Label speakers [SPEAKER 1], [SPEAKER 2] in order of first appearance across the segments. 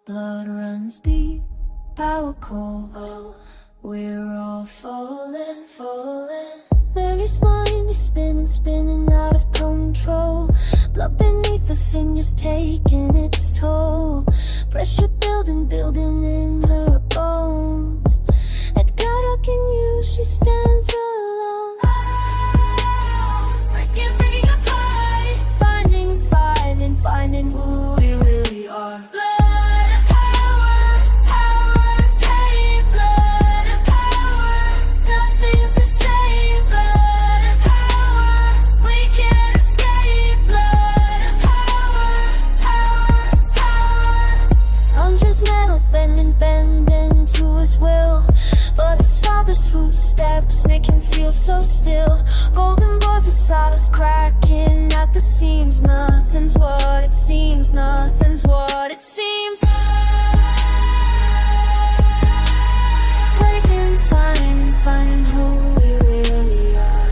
[SPEAKER 1] Blood runs deep, power cold. We're all falling, falling. Mary's mind is spinning, spinning out of control. Blood beneath the fingers taking its toll. Pressure building, building in her bones. At Godolkin U, she stands alone. Breaking, breaking apart. Finding, finding, finding who we really are. Blood and power, power and pain. Blood and power, nothing's the same. Blood and power, we can't escape. Blood and power, power, power. Andre's metal bending, bending to his will, but his father's footsteps make him feel so still. Golden boy facade's cracking at the seams. Nothing's what it seems, nothing's what it seems. Breaking, finding, finding who we really are.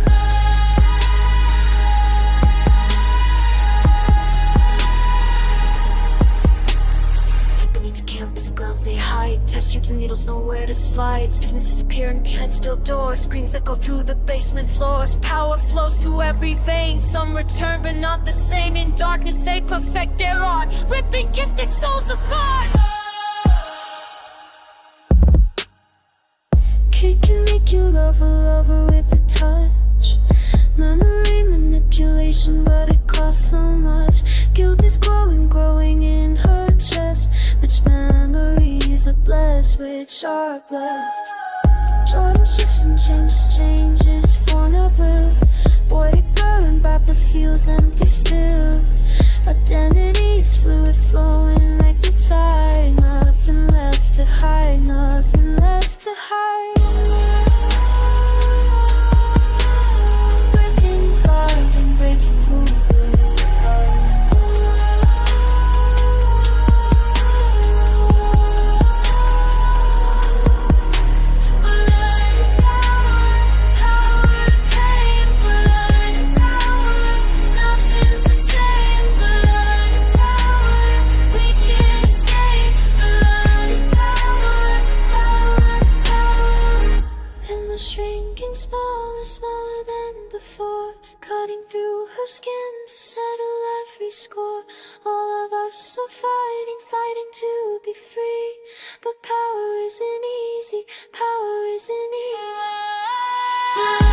[SPEAKER 1] Beneath the campus grounds they hide. Test tubes and needles nowhere to slide. Students disappearing behind steel doors. Screams echo through the basement floors. Power flows through every vein. Some return but not the same. In darkness they perfect their art, ripping gifted souls apart. Kid can make you love her with a touch. Memory manipulation, but it costs so much. Guilt is growing, growing in her chest. Which memories are blessed, which are blessed. Jordan shifts and changes, changes for no will. Boy to girl and Barbara feels empty still. Identity is fluid, flowing like the tide. Nothing left to hide, nothing left to hide. Breaking, fighting, breaking who we are. Shrinking smaller, smaller than before, cutting through her skin to settle every score. All of us are fighting, fighting to be free, but power isn't easy, power isn't easy.